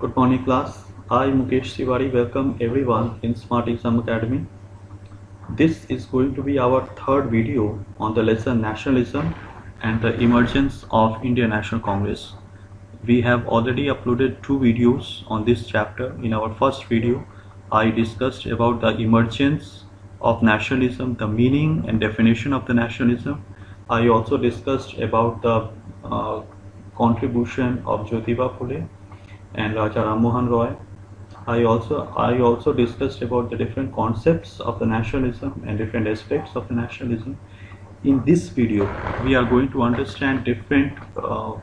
Good morning, class. I, Mukesh Tiwari, welcome everyone in Smart Exam Academy. This is going to be our third video on the lesson Nationalism and the Emergence of Indian National Congress. We have already uploaded two videos on this chapter. In our first video, I discussed about the emergence of nationalism, the meaning and definition of the nationalism. I also discussed about the contribution of Jyotiba Phule and Raja Ram Mohan Roy. I also discussed about the different concepts of the nationalism and different aspects of the nationalism. In this video, we are going to understand different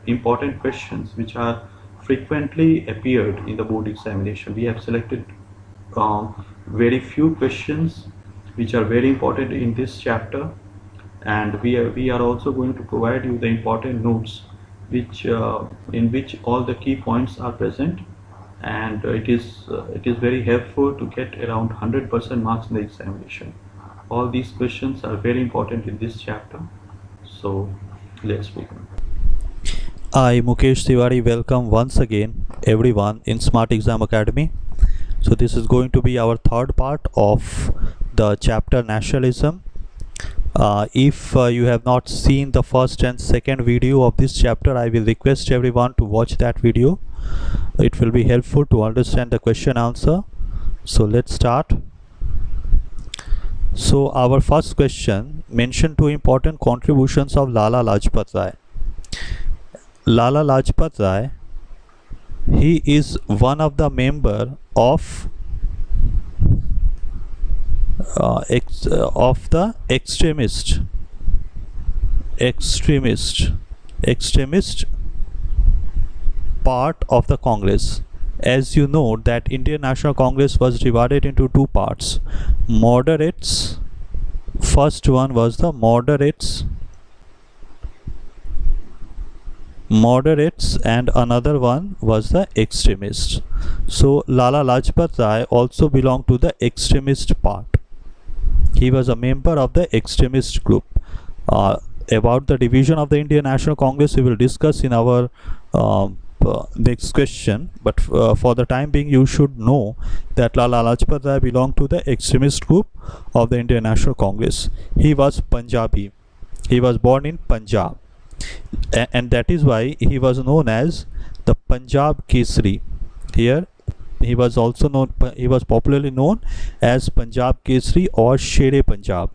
important questions which are frequently appeared in the board examination. We have selected very few questions which are very important in this chapter, and we are also going to provide you the important notes which in which all the key points are present, and it is very helpful to get around 100% marks in the examination. All these questions are very important in this chapter. So let's begin. I, Mukesh Tiwari, welcome once again everyone in Smart Exam Academy. So this is going to be our third part of the chapter Nationalism. If you have not seen the first and second video of this chapter, I will request everyone to watch that video. It will be helpful to understand the question answer. So let's start. So our first question mentioned two important contributions of Lala Lajpat Rai. Lala Lajpat Rai, he is one of the member of the extremist part of the Congress. As you know that Indian National Congress was divided into two parts. Moderates, first one was the moderates and another one was the extremists. So Lala Lajpat Rai also belonged to the extremist part. He was a member of the extremist group. About the division of the Indian National Congress we will discuss in our next question, but for the time being you should know that Lala Lajpat Rai belonged to the extremist group of the Indian National Congress. He was Punjabi. He was born in Punjab, and that is why he was known as the Punjab Kesari. Here he was popularly known as Punjab Kesari or Shere Punjab.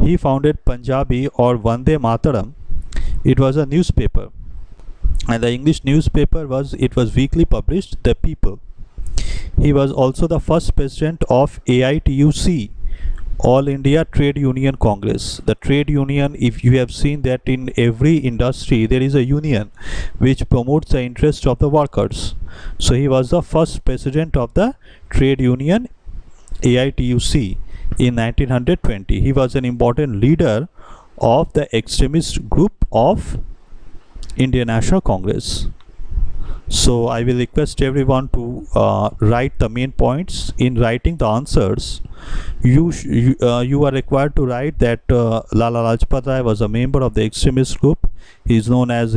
He founded Punjabi or Vande Mataram. It was a newspaper, and the English newspaper was weekly published, The People. He was also the first president of AITUC, All India Trade Union Congress. The trade union, if you have seen that in every industry there is a union which promotes the interest of the workers. So he was the first president of the trade union AITUC in 1920. He was an important leader of the extremist group of Indian National Congress. So I will request everyone to write the main points. In writing the answers, you are required to write that Lala Lajpat Rai was a member of the extremist group. He was known as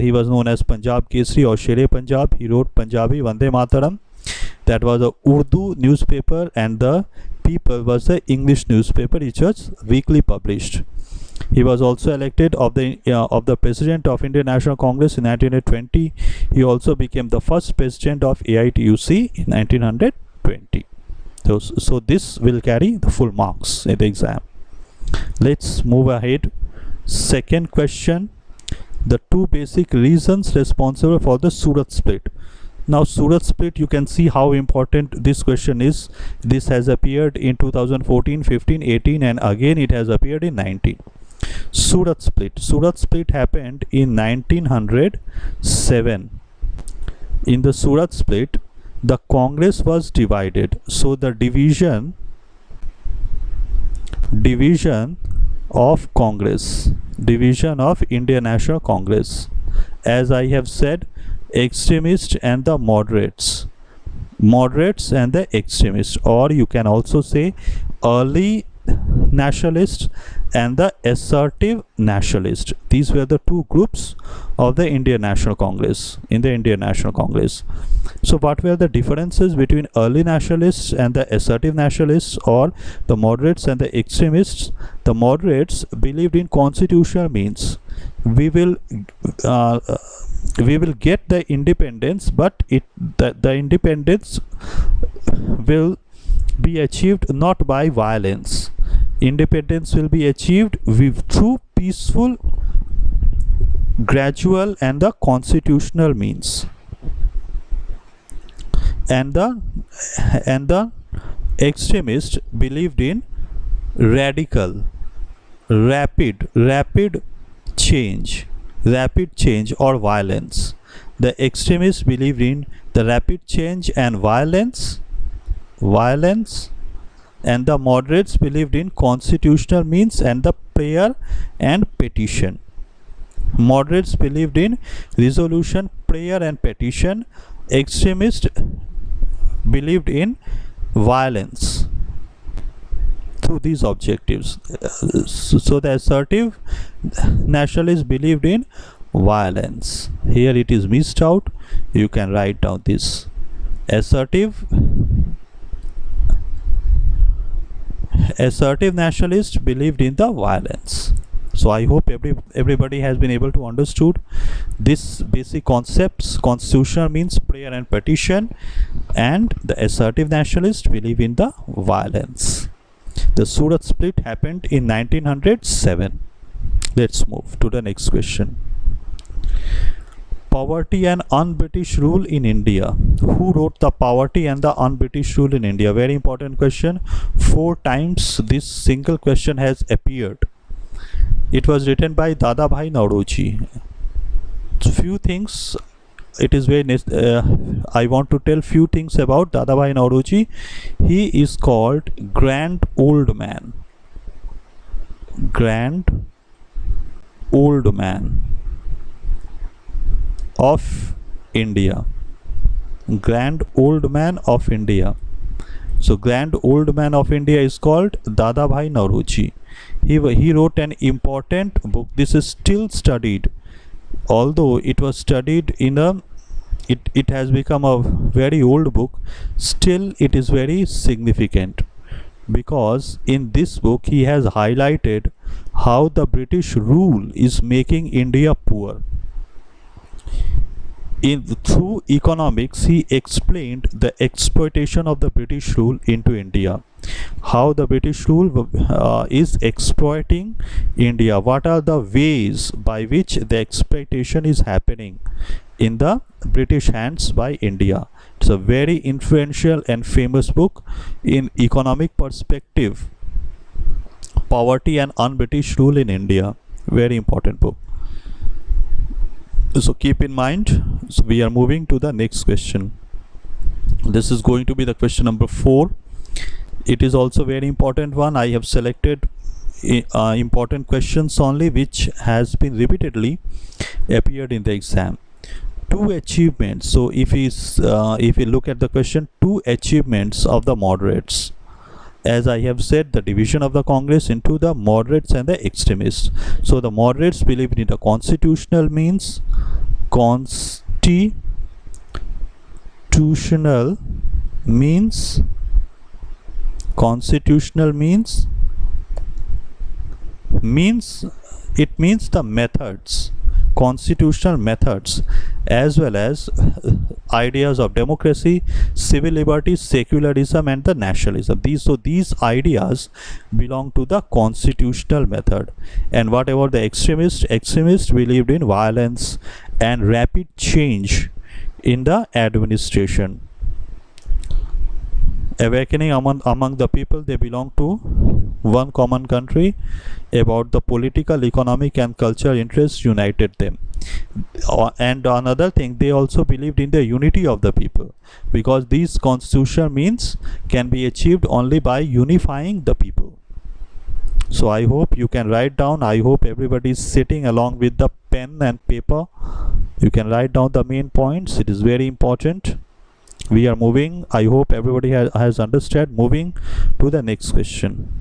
Punjab Kesari or Shere Punjab. He wrote Punjabi Vande Mataram. That was a Urdu newspaper, and the People was the English newspaper which was weekly published. He was also elected of the president of Indian National Congress in 1920. He also became the first president of AITUC in 1920. So this will carry the full marks in the exam. Let's move ahead. Second question: the two basic reasons responsible for the Surat split. Now Surat split, you can see how important this question is. This has appeared in 2014, 15, 18, and again it has appeared in 19. Surat split happened in 1907. In the Surat split, the Congress was divided. So the division of Indian National Congress, as I have said, extremists and the moderates and the extremists, or you can also say early nationalists and the assertive nationalist. These were the two groups of the Indian National Congress, in the Indian National Congress. So what were the differences between early nationalists and the assertive nationalists, or the moderates and the extremists? The moderates believed in constitutional means. We will get the independence, but the independence will be achieved not by violence. Independence will be achieved through peaceful, gradual and the constitutional means. And the extremists believed in radical, rapid change or violence. The extremists believed in the rapid change and violence, and the moderates believed in constitutional means and the prayer and petition. Moderates believed in resolution, prayer and petition. Extremists believed in violence through these objectives. So the assertive nationalists believed in violence. Here it is missed out. You can write down this. Assertive nationalists believed in the violence. So I hope everybody has been able to understood this basic concepts. Constitutional means, prayer and petition, and the assertive nationalists believe in the violence. The Surat split happened in 1907. Let's move to the next question. Poverty and un-British rule in India. Who wrote the Poverty and the un-British rule in India? Very important question. 4 times this single question has appeared. It was written by Dadabhai Naoroji. Few things. It is very I want to tell few things about Dadabhai Naoroji. He is called Grand Old Man. Grand Old Man of India. Grand Old Man of India. So Grand Old Man of India is called Dadabhai Naoroji. He wrote an important book. This is still studied, although it was studied in it has become a very old book. Still it is very significant, because in this book he has highlighted how the British rule is making India poor. Through economics, he explained the exploitation of the British rule into India. How the British rule is exploiting India. What are the ways by which the exploitation is happening in the British hands by India. It's a very influential and famous book in economic perspective. Poverty and un-British rule in India. Very important book. So keep in mind. So we are moving to the next question. This is going to be the question number 4. It is also very important one. I have selected important questions only which has been repeatedly appeared in the exam. 2 achievements. So if we look at the question, 2 achievements of the moderates. As I have said, the division of the Congress into the moderates and the extremists. So the moderates believed in the constitutional means, constitutional means it means the methods, constitutional methods, as well as ideas of democracy, civil liberties, secularism and the nationalism. These ideas belong to the constitutional method. And whatever the extremists believed in violence and rapid change in the administration. Awakening among the people, they belong to one common country. About the political, economic and cultural interests united them. And another thing, they also believed in the unity of the people, because these constitutional means can be achieved only by unifying the people. So I hope you can write down. I hope everybody is sitting along with the pen and paper. You can write down the main points. It is very important. We are moving. I hope everybody has understood. Moving to the next question.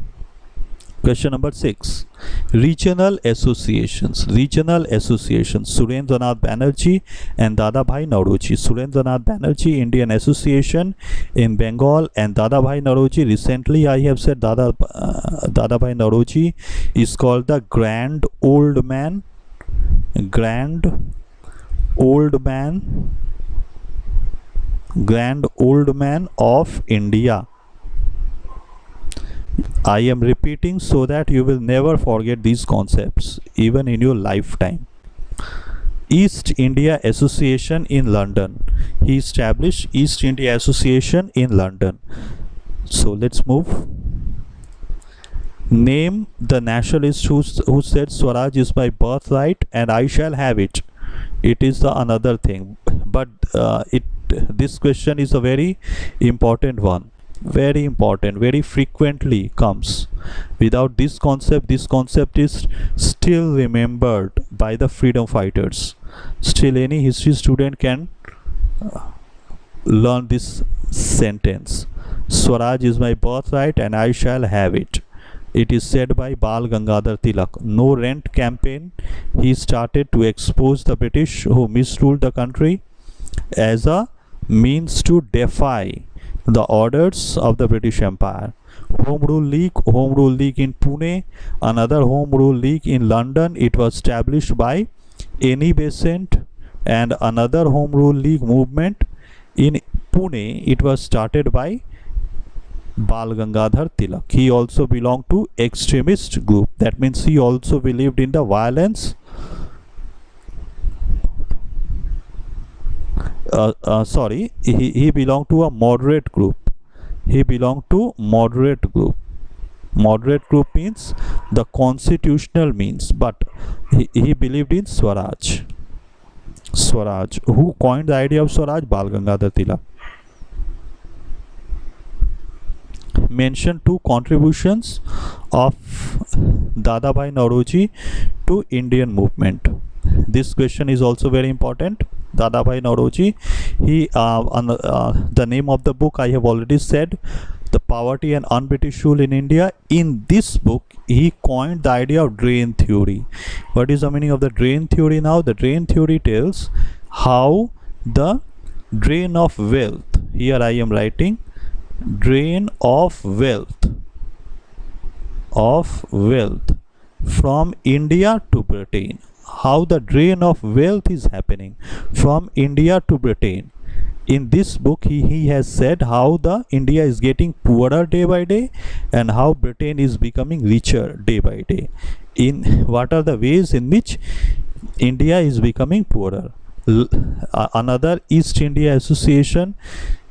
Question number 6. Regional associations. Regional associations. Surendranath Banerjee and Dadabhai Nauroji. Surendranath Banerjee Indian Association in Bengal and Dadabhai Nauroji. Recently I have said Dadabhai Nauroji is called the Grand Old Man. Grand Old Man. Grand Old Man of India. I am repeating so that you will never forget these concepts even in your lifetime. East India Association in London. He established East India Association in London. So let's move. Name the nationalist who said Swaraj is my birthright and I shall have it. It is the another thing, but this question is a very important one. Very important, very frequently comes. Without this concept is still remembered by the freedom fighters. Still any history student can learn this sentence. Swaraj is my birthright and I shall have it. It is said by Bal Gangadhar Tilak. No rent campaign he started to expose the British who misruled the country as a means to defy the orders of the British Empire. Home Rule League in Pune, another Home Rule League in London. It was established by Annie Besant, and another Home Rule League movement in Pune. It was started by Bal Gangadhar Tilak. He also belonged to extremist group. That means he also believed in the violence. He belonged to a moderate group. He belonged to moderate group. Moderate group means the constitutional means, but he believed in Swaraj. Swaraj. Who coined the idea of Swaraj? Bal Gangadhar Tilak. Mention two contributions of Dadabhai Nauroji to Indian movement. This question is also very important. Dadabhai Nauroji, the name of the book I have already said, The Poverty and Un-British Rule in India. In this book he coined the idea of drain theory. What is the meaning of the drain theory now? The drain theory tells how the drain of wealth, here I am writing drain of wealth from India to Britain. How the drain of wealth is happening from India to Britain. In this book he has said how the India is getting poorer day by day and how Britain is becoming richer day by day. In what are the ways in which India is becoming poorer. Another East India Association,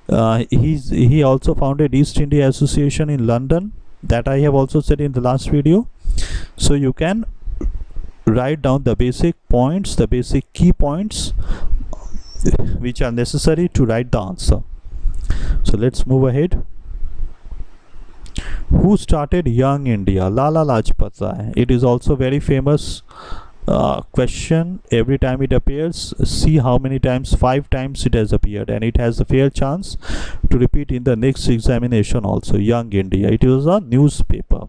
he also founded East India Association in London, that I have also said in the last video. So you can write down the basic points, the basic key points which are necessary to write the answer. So let's move ahead. Who started Young India? Lala Lajpat Rai. It is also very famous question. Every time it appears, see how many times. 5 times it has appeared, and it has a fair chance to repeat in the next examination also. Young India, it was a newspaper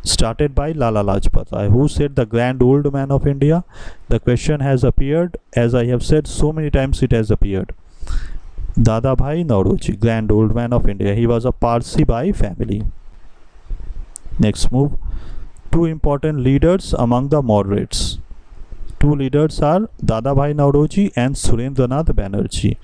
started by Lala Lajpat Rai. Who said the Grand Old Man of India? The question has appeared, as I have said, so many times it has appeared. Dadabhai Nauroji, Grand Old Man of India. He was a Parsi by family. Next move. Two important leaders among the moderates. Two leaders are Dadabhai Nauroji and Surendranath Banerjee.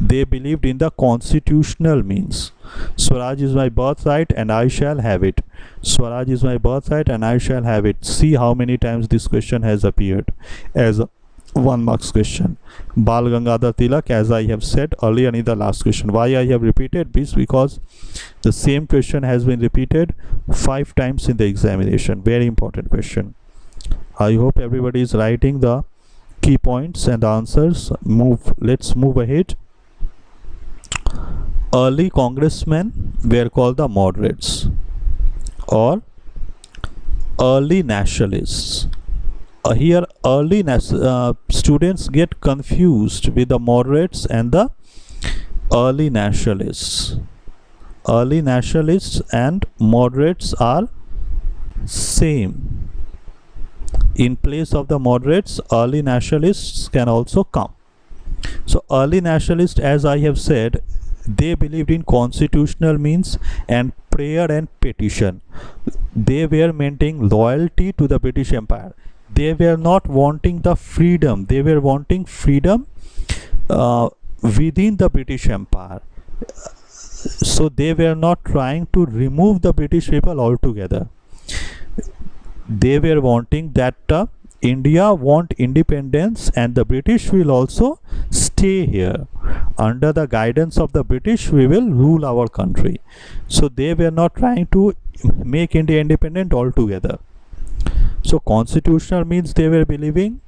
They believed in the constitutional means. Swaraj is my birthright and I shall have it. Swaraj is my birthright and I shall have it. See how many times this question has appeared as a 1 marks question. Bal Gangadhar Tilak, as I have said earlier in the last question. Why I have repeated this? Because the same question has been repeated 5 times in the examination. Very important question. I hope everybody is writing the key points and answers. Let's move ahead. Early congressmen were called the moderates or early nationalists. Here early students get confused with the moderates and the early nationalists. Early nationalists and moderates are Same. In place of the moderates, early nationalists can also come. So early nationalists, as I have said, they believed in constitutional means and prayer and petition. They were maintaining loyalty to the British Empire. They were not wanting the freedom. They were wanting freedom within the British Empire. So they were not trying to remove the British people altogether. They were wanting that India want independence and the British will also stay here. Under the guidance of the British, we will rule our country. So they were not trying to make India independent altogether. So constitutional means they were believing,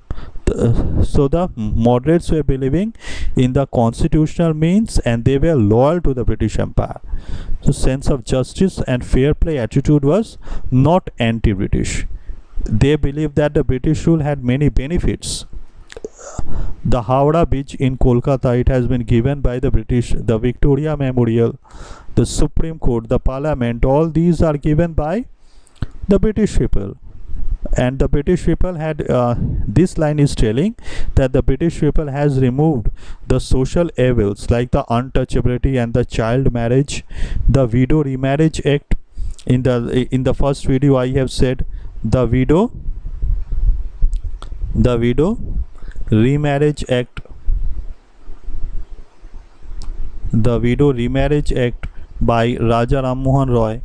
so the moderates were believing in the constitutional means and they were loyal to the British Empire. So sense of justice and fair play attitude was not anti-British. They believed that the British rule had many benefits. The Howrah Bridge in Kolkata, it has been given by the British. The Victoria Memorial, the Supreme Court, the Parliament, all these are given by the British people. And the British people had this line is telling that the British people has removed the social evils like the untouchability and the child marriage, the Widow Remarriage Act. In the first video I have said the Widow Remarriage Act, the Widow Remarriage Act by Raja Ram Mohan Roy.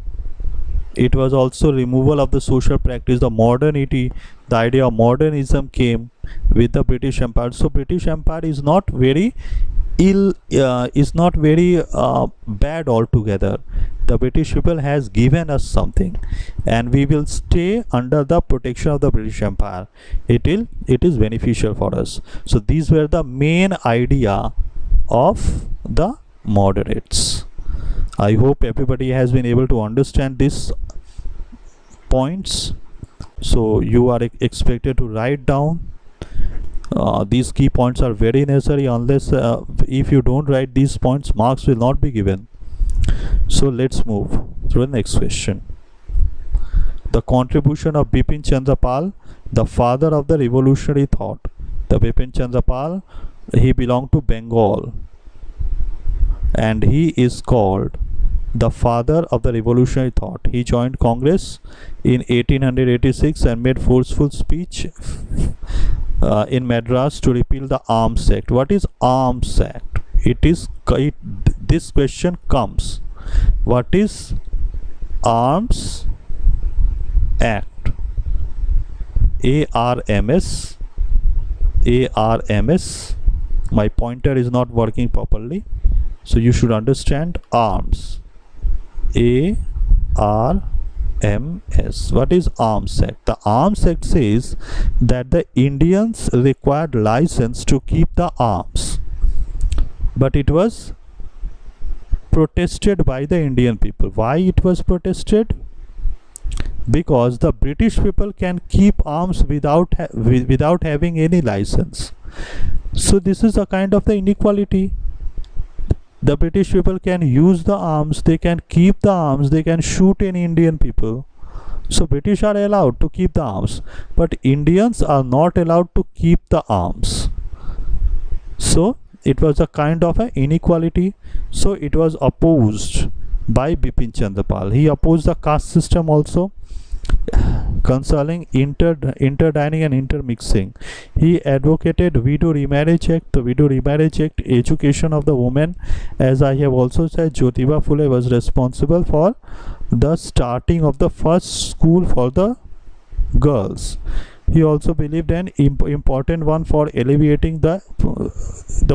It was also removal of the social practice, the modernity, the idea of modernism came with the British Empire. So British Empire is not very bad altogether. The British people has given us something and we will stay under the protection of the British Empire. It is beneficial for us. So these were the main idea of the moderates. I hope everybody has been able to understand these points. So you are expected to write down. These key points are very necessary. Unless if you don't write these points, marks will not be given. So let's move to the next question. The contribution of Bipin Chandra Pal, the father of the revolutionary thought. The Bipin Chandra Pal, he belonged to Bengal and he is called the father of the revolutionary thought. He joined Congress in 1886 and made forceful speech in Madras to repeal the Arms Act. What is Arms Act? This question comes. What is Arms Act? ARMS. My pointer is not working properly, so you should understand arms. ARMS. What is Arms Act? The Arms Act says that the Indians required license to keep the arms, but it was protested by the Indian people. Why it was protested? Because the British people can keep arms without having any license. So this is a kind of the inequality. The British people can use the arms, they can keep the arms, they can shoot any Indian people. So British are allowed to keep the arms, but Indians are not allowed to keep the arms. So it was a kind of an inequality. So it was opposed by Bipin Chandra Pal. He opposed the caste system also concerning interdining and intermixing. He advocated Widow Remarriage Act. The Widow Remarriage Act, education of the women. As I have also said, Jyotiba Phule was responsible for the starting of the first school for the girls. He also believed an important one for alleviating the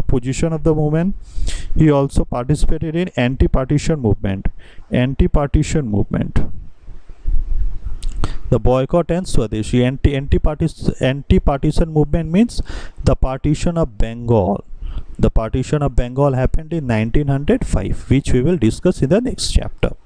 position of the woman. He also participated in anti-partition movement. The boycott and Swadeshi. Anti-partition movement means the partition of Bengal. The partition of Bengal happened in 1905, which we will discuss in the next chapter.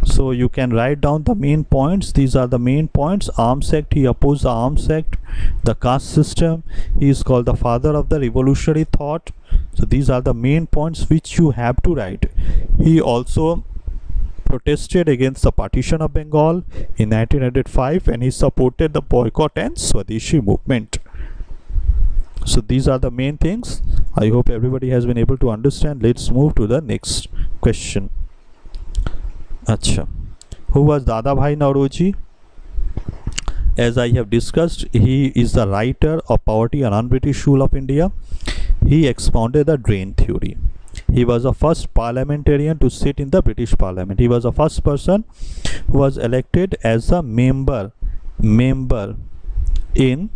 So you can write down the main points. These are the main points. Arms Act, he opposed the Arms Act. The caste system, he is called the father of the revolutionary thought. So these are the main points which you have to write. He also protested against the partition of Bengal in 1905, and he supported the boycott and Swadeshi movement. So these are the main things. I hope everybody has been able to understand. Let's move to the next question. Acha, who was Dadabhai Naoroji? As I have discussed, he is the writer of Poverty and Un-British Rule of India. He expounded the drain theory. He was the first parliamentarian to sit in the British Parliament. He was the first person who was elected as a member in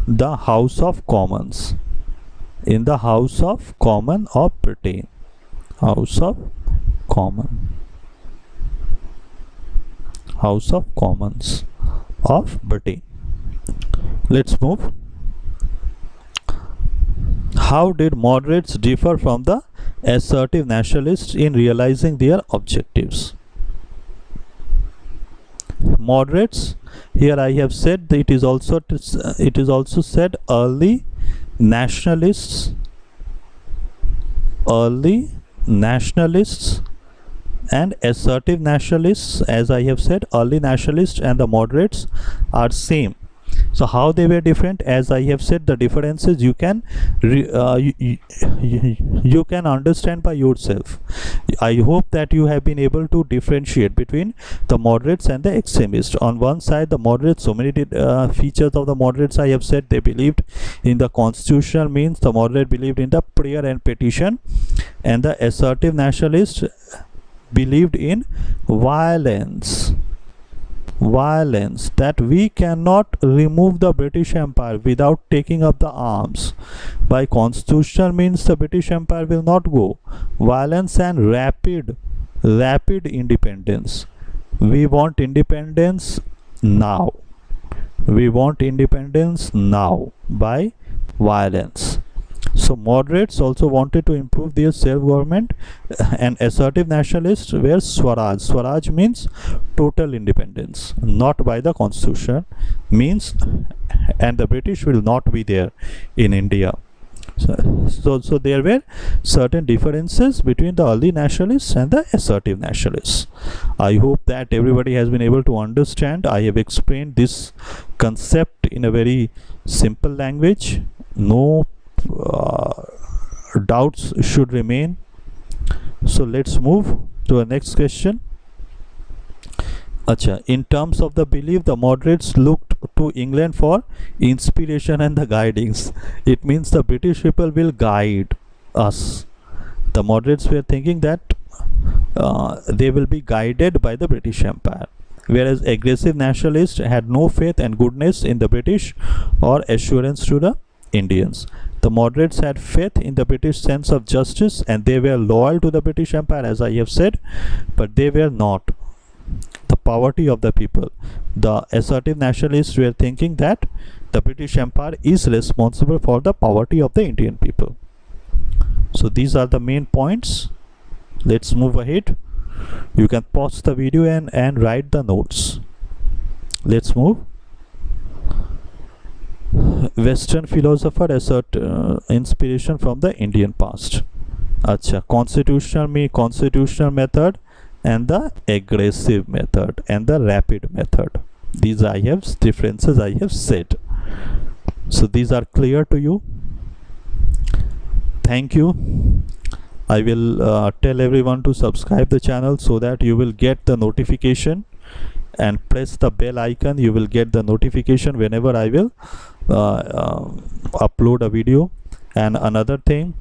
the House of Commons. In the House of Commons of Britain. House of Commons. House of Commons of Britain. Let's move. How did moderates differ from the assertive nationalists in realizing their objectives? Moderates, here I have said that it is also said early nationalists and assertive nationalists. As I have said, early nationalists and the moderates are same. So how they were different? As I have said, the differences you can understand by yourself. I hope that you have been able to differentiate between the moderates and the extremists. On one side, the moderates, so many features of the moderates I have said. They believed in the constitutional means. The moderate believed in the prayer and petition, and the assertive nationalists believed in violence, that we cannot remove the British Empire without taking up the arms. By constitutional means, the British Empire will not go. Violence and rapid independence. We want independence now. We want independence now by violence. So moderates also wanted to improve their self-government, and assertive nationalists were Swaraj. Swaraj means total independence, not by the constitution means, and the British will not be there in India. So there were certain differences between the early nationalists and the assertive nationalists. I hope that everybody has been able to understand. I have explained this concept in a very simple language. No doubts should remain. So let's move to the next question. Acha, in terms of the belief, the moderates looked to England for inspiration and the guidings. It means the British people will guide us. The moderates were thinking that they will be guided by the British Empire, whereas aggressive nationalists had no faith and goodness in the British or assurance to the Indians. The moderates had faith in the British sense of justice, and they were loyal to the British Empire, as I have said, but they were not the poverty of the people. The assertive nationalists were thinking that the British Empire is responsible for the poverty of the Indian people. So these are the main points. Let's move ahead. You can pause the video and write the notes. Let's move. Western philosopher assert inspiration from the Indian past. Acha, constitutional method and the aggressive method and the rapid method. These differences I have said. So these are clear to you. Thank you. I will tell everyone to subscribe the channel so that you will get the notification, and press the bell icon. You will get the notification whenever I will upload a video. And another thing,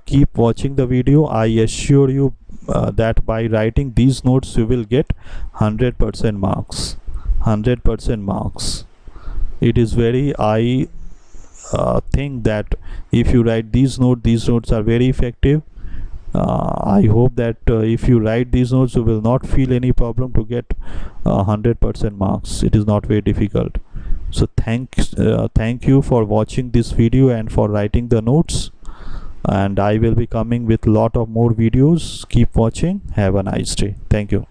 keep watching the video. I assure you that by writing these notes you will get 100% marks. 100% marks. It is very, I think that if you write these notes are very effective. I hope that if you write these notes you will not feel any problem to get 100% marks. It is not very difficult. So thank you for watching this video and for writing the notes, and I will be coming with lot of more videos. Keep watching. Have a nice day. Thank you.